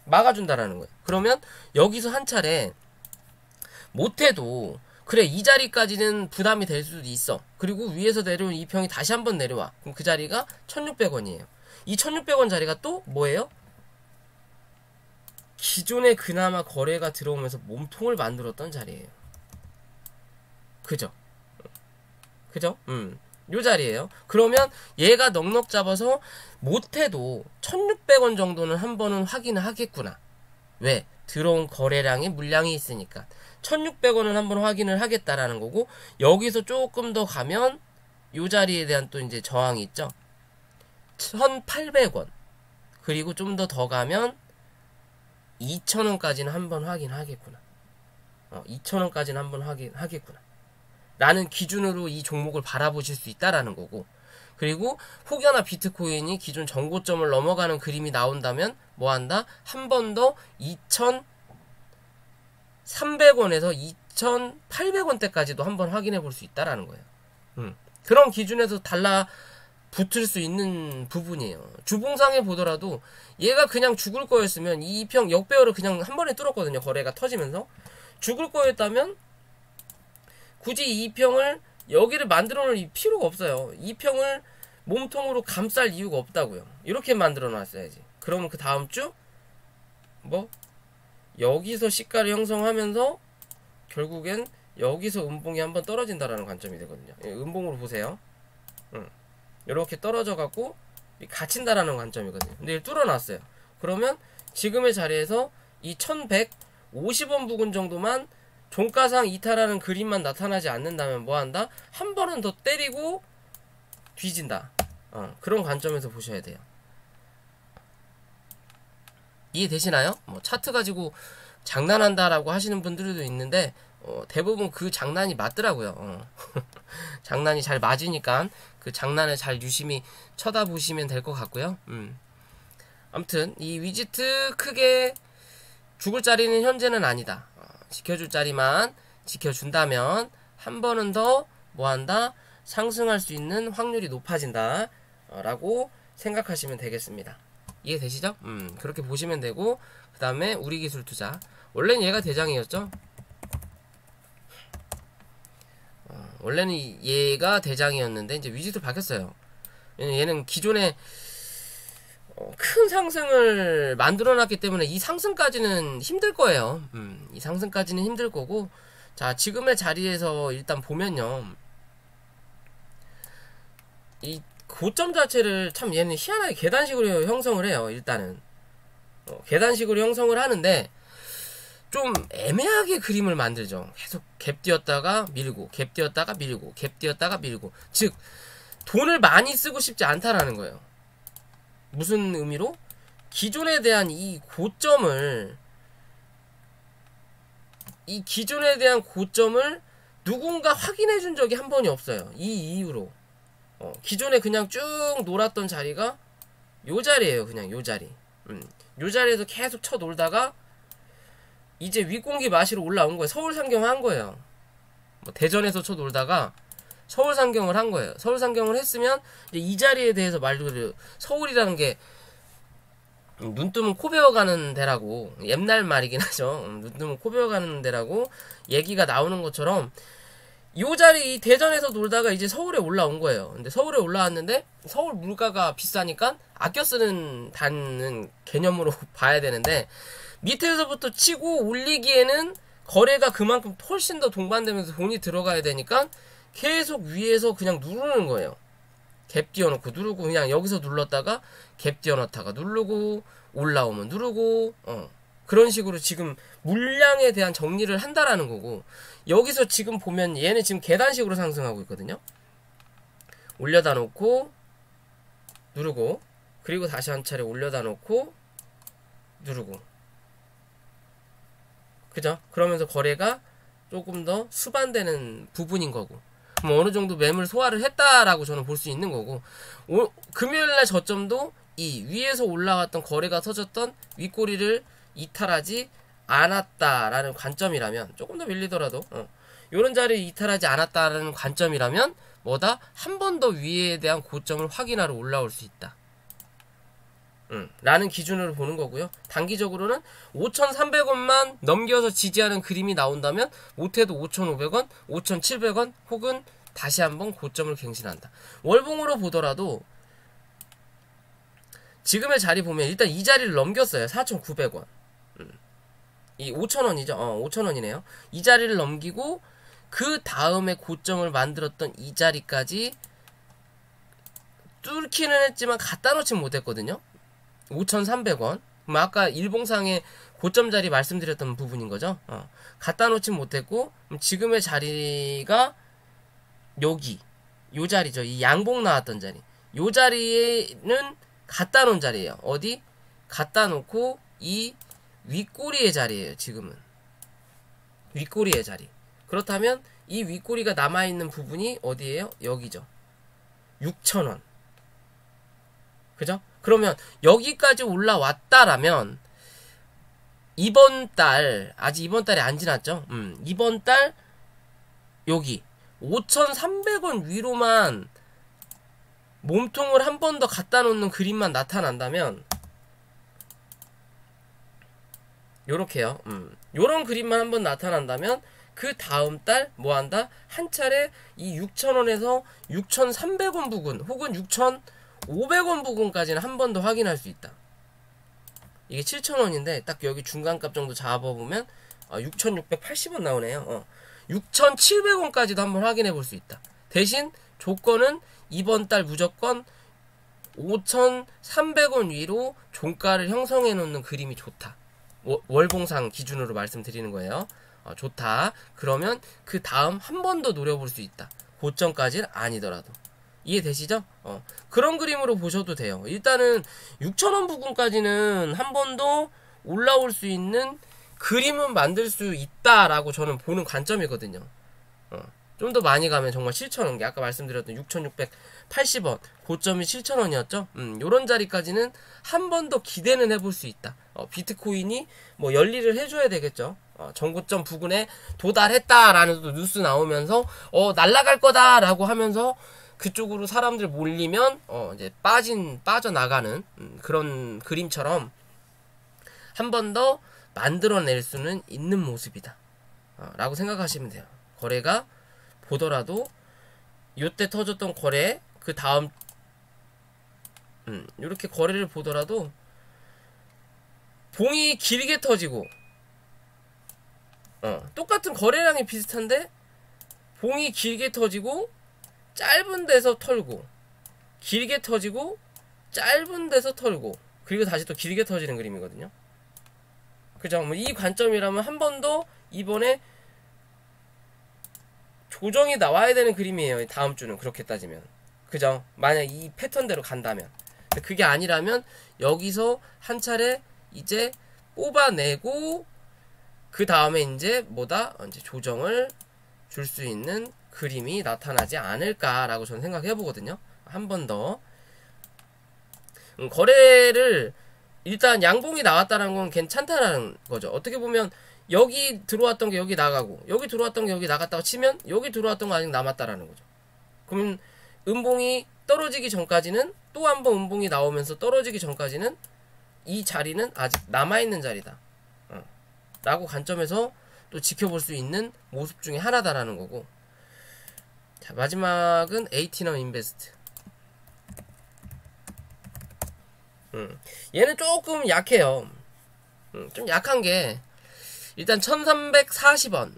막아준다라는 거예요. 그러면 여기서 한 차례 못해도 그래 이 자리까지는 부담이 될 수도 있어. 그리고 위에서 내려온 2평이 다시 한번 내려와. 그럼 그 자리가 1600원이에요. 이 1600원 자리가 또 뭐예요? 기존에 그나마 거래가 들어오면서 몸통을 만들었던 자리예요. 그죠? 요 자리예요. 그러면 얘가 넉넉 잡아서 못해도 1600원 정도는 한 번은 확인을 하겠구나. 왜? 들어온 거래량이 물량이 있으니까 1600원은 한번 확인을 하겠다라는 거고, 여기서 조금 더 가면 요 자리에 대한 또 이제 저항이 있죠. 1800원. 그리고 좀 더 가면 2000원까지는 한번 확인하겠구나. 2000원까지는 한번 확인하겠구나. 라는 기준으로 이 종목을 바라보실 수 있다라는 거고, 그리고 혹여나 비트코인이 기존 정고점을 넘어가는 그림이 나온다면 뭐 한다? 한 번 더 2300원에서 2800원대까지도 한번 확인해 볼 수 있다라는 거예요. 그런 기준에서 달라붙을 수 있는 부분이에요. 주봉상에 보더라도 얘가 그냥 죽을 거였으면 이 평 역배열을 그냥 한 번에 뚫었거든요. 거래가 터지면서. 죽을 거였다면 굳이 이 평을 여기를 만들어 놓을 필요가 없어요. 이 평을 몸통으로 감쌀 이유가 없다고요. 이렇게 만들어 놨어야지. 그러면 그 다음 주 여기서 시가를 형성하면서 결국엔 여기서 음봉이 한번 떨어진다라는 관점이 되거든요. 음봉으로 보세요. 이렇게 떨어져 갖고 갇힌다라는 관점이거든요. 근데 이걸 뚫어놨어요. 그러면 지금의 자리에서 이 1150원 부근 정도만 종가상 이탈하는 그림만 나타나지 않는다면 뭐한다? 한 번은 더 때리고 뒤진다. 그런 관점에서 보셔야 돼요. 이해되시나요? 뭐 차트 가지고 장난한다라고 하시는 분들도 있는데 대부분 그 장난이 맞더라고요. 장난이 잘 맞으니까 그 장난을 잘 유심히 쳐다보시면 될 것 같고요. 아무튼 이 위지트 크게 죽을 자리는 현재는 아니다. 지켜줄 자리만 지켜준다면 한 번은 더 뭐한다? 상승할 수 있는 확률이 높아진다 라고 생각하시면 되겠습니다. 이해되시죠? 그렇게 보시면 되고, 그 다음에 우리기술투자, 원래는 얘가 대장이었죠. 원래는 얘가 대장이었는데 이제 위지트로 바뀌었어요. 얘는 기존에 큰 상승을 만들어놨기 때문에 이 상승까지는 힘들 거예요. 이 상승까지는 힘들 거고, 자, 지금의 자리에서 일단 보면요, 이 고점 자체를 참 얘는 희한하게 계단식으로 형성을 해요. 일단은 계단식으로 형성을 하는데 좀 애매하게 그림을 만들죠. 계속 갭 띄었다가 밀고, 갭 띄었다가 밀고, 갭 띄었다가 밀고. 즉 돈을 많이 쓰고 싶지 않다라는 거예요. 무슨 의미로? 기존에 대한 이 고점을 누군가 확인해 준 적이 한 번이 없어요. 이 이후로 기존에 그냥 쭉 놀았던 자리가 요 자리예요. 그냥 요 자리. 요 자리에서 계속 쳐 놀다가 이제 윗공기 마시러 올라온 거예요. 서울 상경을 한 거예요. 뭐 대전에서 쳐 놀다가 서울 상경을 한 거예요. 서울 상경을 했으면 이제 이 자리에 대해서 말도 서울이라는 게 눈 뜨면 코 베어가는 데라고, 옛날 말이긴 하죠. 눈 뜨면 코 베어가는 데라고 얘기가 나오는 것처럼 요 자리 이 대전에서 놀다가 이제 서울에 올라온 거예요. 근데 서울에 올라왔는데 서울 물가가 비싸니까 아껴 쓰는 다는 개념으로 봐야 되는데, 밑에서부터 치고 올리기에는 거래가 그만큼 훨씬 더 동반되면서 돈이 들어가야 되니까 계속 위에서 그냥 누르는 거예요. 갭 띄워놓고 누르고, 그냥 여기서 눌렀다가 갭 띄워놓다가 누르고, 올라오면 누르고, 그런 식으로 지금 물량에 대한 정리를 한다라는 거고, 여기서 지금 보면 얘는 지금 계단식으로 상승하고 있거든요. 올려다 놓고 누르고, 그리고 다시 한 차례 올려다 놓고 누르고, 그죠? 그러면서 거래가 조금 더 수반되는 부분인 거고, 뭐 어느 정도 매물 소화를 했다라고 저는 볼 수 있는 거고, 금요일날 저점도 이 위에서 올라왔던 거래가 터졌던 윗꼬리를 이탈하지 않았다라는 관점이라면, 조금 더 밀리더라도 요런 자리를 이탈하지 않았다라는 관점이라면 뭐다? 한 번 더 위에 대한 고점을 확인하러 올라올 수 있다 라는 기준으로 보는 거고요. 단기적으로는 5,300원만 넘겨서 지지하는 그림이 나온다면 못해도 5,500원, 5,700원 혹은 다시 한번 고점을 갱신한다. 월봉으로 보더라도 지금의 자리 보면 일단 이 자리를 넘겼어요. 4,900원. 이 5,000원이죠. 5,000원이네요. 이 자리를 넘기고 그 다음에 고점을 만들었던 이 자리까지 뚫기는 했지만 갖다 놓지는 못했거든요. 5,300원. 아까 일봉상의 고점 자리 말씀드렸던 부분인 거죠. 갖다 놓진 못했고, 지금의 자리가 여기, 요 자리죠. 이 양봉 나왔던 자리. 요 자리에는 갖다 놓은 자리예요. 어디? 갖다 놓고 이 윗꼬리의 자리예요. 지금은 윗꼬리의 자리. 그렇다면 이 윗꼬리가 남아있는 부분이 어디예요? 여기죠. 6,000원. 그죠? 그러면 여기까지 올라왔다라면 이번 달, 아직 이번 달이 안 지났죠? 이번 달 여기 5,300원 위로만 몸통을 한 번 더 갖다 놓는 그림만 나타난다면, 요렇게요. 요런 그림만 한 번 나타난다면 그 다음 달 뭐한다? 한 차례 이 6,000원에서 6,300원 부근 혹은 6,500원 부근까지는 한 번 더 확인할 수 있다. 이게 7,000원인데 딱 여기 중간값 정도 잡아보면 6,680원 나오네요. 6,700원까지도 한번 확인해 볼 수 있다. 대신 조건은 이번 달 무조건 5,300원 위로 종가를 형성해 놓는 그림이 좋다. 월봉상 기준으로 말씀드리는 거예요. 좋다. 그러면 그 다음 한 번 더 노려볼 수 있다. 고점까지는 아니더라도. 이해되시죠? 그런 그림으로 보셔도 돼요. 일단은 6,000원 부근까지는 한 번 더 올라올 수 있는 그림은 만들 수 있다라고 저는 보는 관점이거든요. 좀 더 많이 가면 정말 7,000원, 아까 말씀드렸던 6,680원, 고점이 7,000원이었죠. 요런 자리까지는 한 번 더 기대는 해볼 수 있다. 비트코인이 뭐 열일을 해줘야 되겠죠. 전고점 부근에 도달했다라는 또 뉴스 나오면서 날아갈 거다라고 하면서 그쪽으로 사람들 몰리면 이제 빠져나가는 그런 그림처럼 한 번 더 만들어낼 수는 있는 모습이다. 라고 생각하시면 돼요. 거래가 보더라도 요때 터졌던 거래 그 다음 이렇게 거래를 보더라도 봉이 길게 터지고 똑같은 거래량이 비슷한데 봉이 길게 터지고 짧은 데서 털고 길게 터지고 짧은 데서 털고 그리고 다시 또 길게 터지는 그림이거든요. 그죠? 이 관점이라면 한 번 더 이번에 조정이 나와야 되는 그림이에요. 다음 주는 그렇게 따지면. 그죠? 만약 이 패턴대로 간다면. 그게 아니라면 여기서 한 차례 이제 뽑아내고 그 다음에 이제 이제 조정을 줄 수 있는 그림이 나타나지 않을까라고 저는 생각해 보거든요. 한 번 더. 거래를 일단 양봉이 나왔다는 건 괜찮다라는 거죠. 어떻게 보면 여기 들어왔던 게 여기 나가고 여기 들어왔던 게 여기 나갔다고 치면 여기 들어왔던 거 아직 남았다라는 거죠. 그러면 음봉이 떨어지기 전까지는 또 한 번 음봉이 나오면서 떨어지기 전까지는 이 자리는 아직 남아있는 자리다. 라고 관점에서 또 지켜볼 수 있는 모습 중에 하나다라는 거고. 자, 마지막은 에이티넘 인베스트. 얘는 조금 약해요. 좀 약한 게 일단 1340원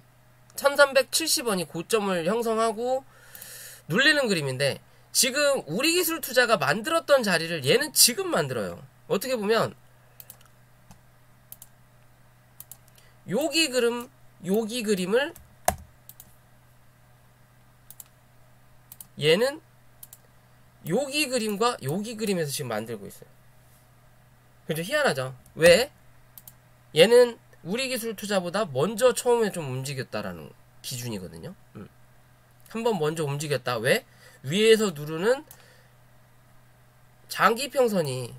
1370원이 고점을 형성하고 눌리는 그림인데 지금 우리기술투자가 만들었던 자리를 얘는 지금 만들어요. 어떻게 보면 여기 그림을 얘는 여기 그림과 여기 그림에서 지금 만들고 있어요. 그죠? 희한하죠? 왜? 얘는 우리기술투자보다 먼저 처음에 좀 움직였다라는 기준이거든요. 한번 먼저 움직였다. 왜? 위에서 누르는 장기평선이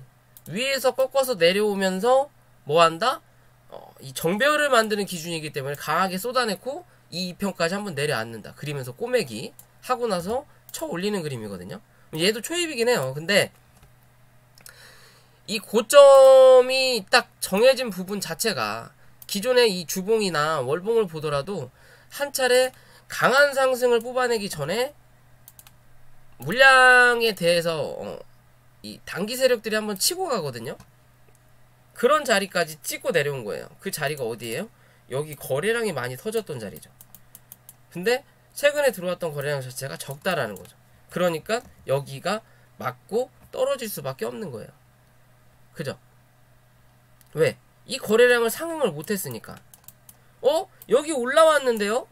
위에서 꺾어서 내려오면서 뭐한다? 이 정배열을 만드는 기준이기 때문에 강하게 쏟아내고 이 2평까지 한번 내려앉는다. 그리면서 꼬매기 하고 나서 쳐 올리는 그림이거든요. 얘도 초입이긴 해요. 근데 이 고점이 딱 정해진 부분 자체가 기존의 이 주봉이나 월봉을 보더라도 한 차례 강한 상승을 뽑아내기 전에 물량에 대해서 이 단기 세력들이 한번 치고 가거든요. 그런 자리까지 찍고 내려온 거예요. 그 자리가 어디예요? 여기 거래량이 많이 터졌던 자리죠. 근데 최근에 들어왔던 거래량 자체가 적다라는 거죠. 그러니까 여기가 맞고 떨어질 수밖에 없는 거예요. 그죠? 왜? 이 거래량을 상응을 못했으니까. 여기 올라왔는데요?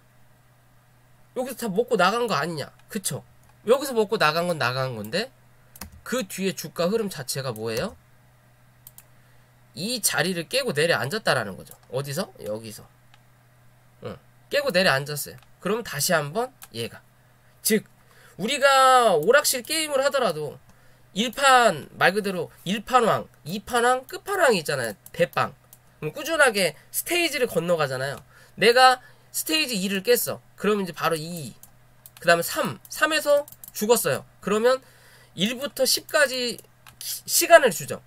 여기서 다 먹고 나간 거 아니냐? 그쵸? 여기서 먹고 나간 건 나간 건데 그 뒤에 주가 흐름 자체가 뭐예요? 이 자리를 깨고 내려앉았다라는 거죠. 어디서? 여기서. 깨고 내려앉았어요. 그러면 다시 한번 얘가. 즉 우리가 오락실 게임을 하더라도 1판 말 그대로 1판왕, 2판왕, 끝판왕이 있잖아요. 대빵. 꾸준하게 스테이지를 건너가잖아요. 내가 스테이지 2를 깼어. 그러면 이제 바로 2, 그 다음에 3에서 죽었어요. 그러면 1부터 10까지 시간을 주죠.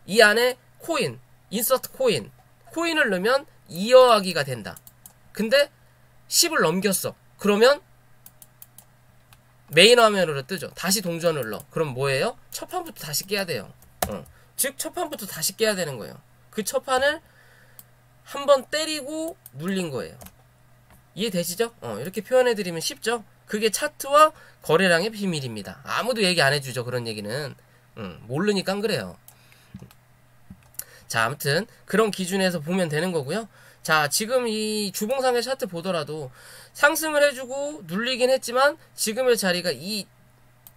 이 안에 코인, 인서트 코인을 넣으면 이어하기가 된다. 근데 10을 넘겼어. 그러면 메인 화면으로 뜨죠. 다시 동전을 넣어. 그럼 뭐예요? 첫 판부터 다시 깨야 돼요. 즉 첫 판부터 다시 깨야 되는 거예요. 그 첫 판을 한번 때리고 눌린 거예요. 이해되시죠? 이렇게 표현해드리면 쉽죠? 그게 차트와 거래량의 비밀입니다. 아무도 얘기 안 해주죠. 그런 얘기는. 모르니까 그래요. 자, 아무튼 그런 기준에서 보면 되는 거고요. 자, 지금 이 주봉상의 차트 보더라도 상승을 해주고 눌리긴 했지만 지금의 자리가 이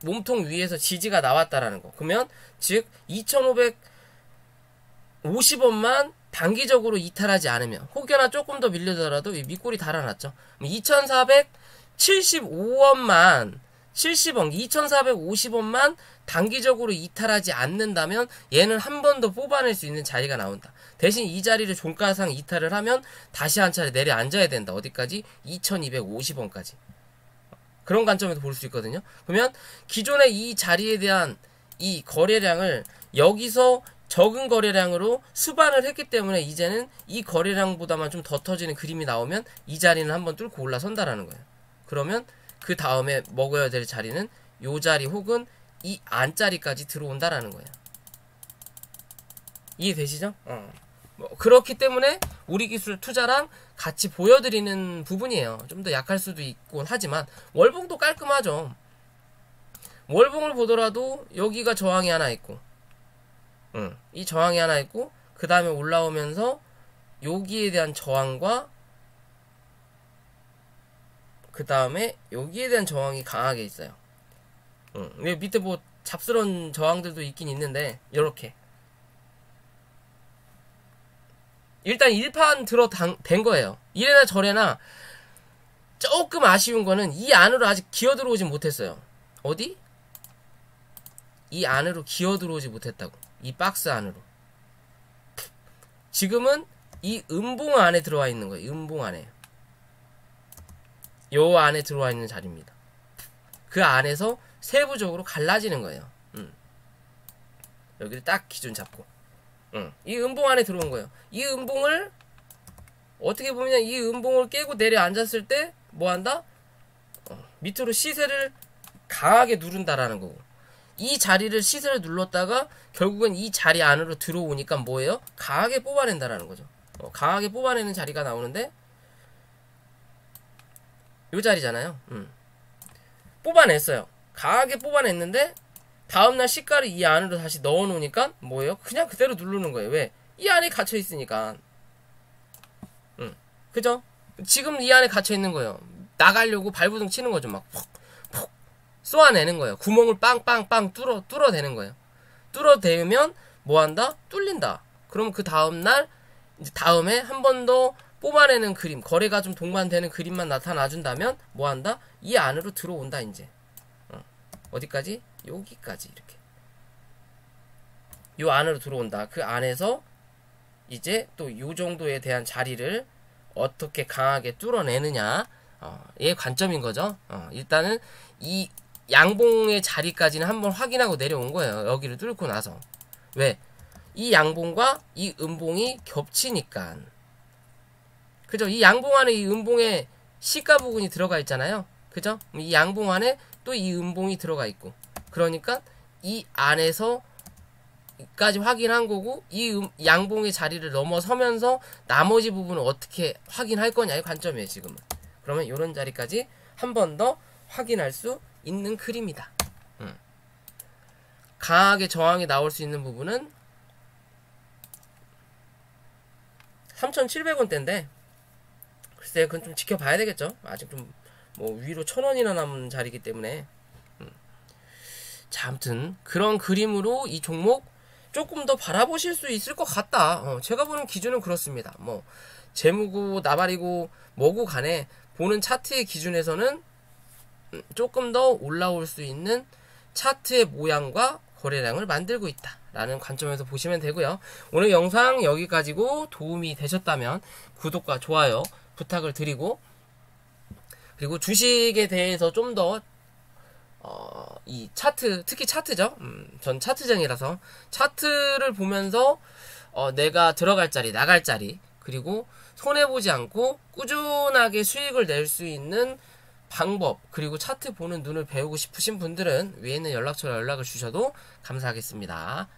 몸통 위에서 지지가 나왔다라는 거. 그러면 즉 2,550원만 단기적으로 이탈하지 않으면 혹여나 조금 더 밀려더라도 이 밑골이 달아났죠. 2,475원만 70원, 2,450원만 단기적으로 이탈하지 않는다면 얘는 한 번 더 뽑아낼 수 있는 자리가 나온다. 대신 이 자리를 종가상 이탈을 하면 다시 한 차례 내려앉아야 된다. 어디까지? 2,250원까지. 그런 관점에서 볼 수 있거든요. 그러면 기존의 이 자리에 대한 이 거래량을 여기서 적은 거래량으로 수반을 했기 때문에 이제는 이 거래량보다만 좀 더 터지는 그림이 나오면 이 자리는 한번 뚫고 올라선다라는 거예요. 그러면 그 다음에 먹어야 될 자리는 요 자리 혹은 이 안자리까지 들어온다라는 거예요. 이해되시죠? 그렇기 때문에 우리 기술 투자랑 같이 보여드리는 부분이에요. 좀 더 약할 수도 있곤 하지만 월봉도 깔끔하죠. 월봉을 보더라도 여기가 저항이 하나 있고 이 저항이 하나 있고 그 다음에 올라오면서 여기에 대한 저항과 그 다음에 여기에 대한 저항이 강하게 있어요. 밑에 뭐 잡스러운 저항들도 있긴 있는데 요렇게 일단 1판 된 거예요. 이래나 저래나 조금 아쉬운 거는 이 안으로 아직 기어 들어오진 못했어요. 어디? 이 안으로 기어 들어오지 못했다고. 이 박스 안으로. 지금은 이 음봉 안에 들어와 있는 거예요. 음봉 안에. 요 안에 들어와 있는 자리입니다. 그 안에서 세부적으로 갈라지는 거예요. 여기를 딱 기준 잡고. 이 음봉 안에 들어온 거예요. 이 음봉을 어떻게 보면 이 음봉을 깨고 내려앉았을 때 뭐한다? 밑으로 시세를 강하게 누른다라는 거고 이 자리를 시세를 눌렀다가 결국은 이 자리 안으로 들어오니까 뭐예요? 강하게 뽑아낸다라는 거죠. 강하게 뽑아내는 자리가 나오는데 요 자리잖아요. 뽑아냈어요. 강하게 뽑아냈는데 다음날 시가를 이 안으로 다시 넣어놓으니까 뭐예요? 그냥 그대로 누르는 거예요. 왜? 이 안에 갇혀있으니까. 그죠? 지금 이 안에 갇혀있는 거예요. 나가려고 발부둥 치는 거죠. 막 퍽퍽 쏘아내는 거예요. 구멍을 빵빵빵 뚫어대는 거예요. 뚫어대면 뭐한다? 뚫린다. 그럼 그 다음날 이제 다음에 한 번 더 뽑아내는 그림, 거래가 좀 동반되는 그림만 나타나준다면 뭐한다? 이 안으로 들어온다 이제. 어디까지? 여기까지 이렇게. 요 안으로 들어온다. 그 안에서 이제 또 요 정도에 대한 자리를 어떻게 강하게 뚫어내느냐 의 관점인 거죠. 일단은 이 양봉의 자리까지는 한번 확인하고 내려온 거예요. 여기를 뚫고 나서. 왜? 이 양봉과 이 음봉이 겹치니까. 그죠? 이 양봉 안에 이 음봉에 시가 부분이 들어가 있잖아요. 그죠? 이 양봉 안에 또 이 음봉이 들어가 있고. 그러니까 이 안에서까지 확인한 거고 이 양봉의 자리를 넘어서면서 나머지 부분을 어떻게 확인할 거냐의 관점이에요. 지금은. 그러면 이런 자리까지 한 번 더 확인할 수 있는 그림이다. 강하게 저항이 나올 수 있는 부분은 3,700원대인데 글쎄 그건 좀 지켜봐야 되겠죠. 아직 좀 뭐 위로 1,000원이나 남은 자리이기 때문에. 자, 아무튼 그런 그림으로 이 종목 조금 더 바라보실 수 있을 것 같다. 제가 보는 기준은 그렇습니다. 뭐 재무고 나발이고 뭐고 간에 보는 차트의 기준에서는 조금 더 올라올 수 있는 차트의 모양과 거래량을 만들고 있다 라는 관점에서 보시면 되고요. 오늘 영상 여기까지고 도움이 되셨다면 구독과 좋아요 부탁을 드리고, 그리고 주식에 대해서 좀 더 이 차트, 특히 차트죠. 전 차트쟁이라서 차트를 보면서 내가 들어갈 자리, 나갈 자리, 그리고 손해보지 않고 꾸준하게 수익을 낼 수 있는 방법, 그리고 차트 보는 눈을 배우고 싶으신 분들은 위에 있는 연락처로 연락을 주셔도 감사하겠습니다.